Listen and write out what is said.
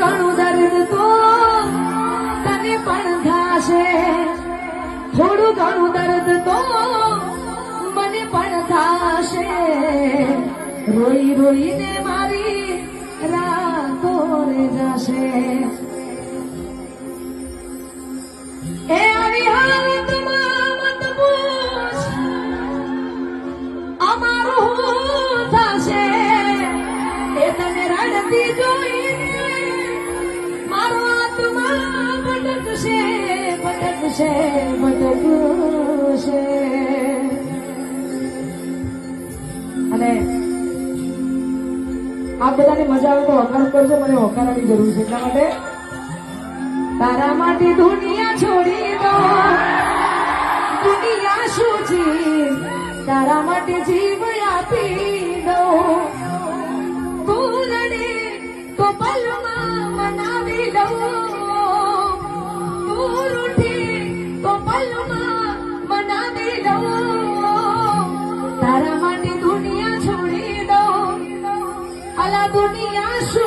ઘણું દર્દ તો તને પણ થાશે, થોડું ઘણું દર્દ તો મને પણ થાશે, રોઈ રોઈને મારી રાતો રે જશે. એ આવી હાલતમાં મત પૂછ અમારું શું થશે, એ તને રડતી જોઈને મારો આત્મા ભટકશે ભટકશે ભટકશે. અને આપ બધાને મજા આવે તો હોકાર કરજો, મને હોકારાની જરૂર છે. એટલા માટે તારા માટે દુનિયા છોડી દો, દુનિયા શું છે, તારા માટે જીવ આપી દો. તું રડે તો પલમાં મનાવી દઉં, તું રૂઠે તો પલમાં મનાવી દઉં. તારા માટે દુનિયા છોડી દો, અલા દુનિયા શું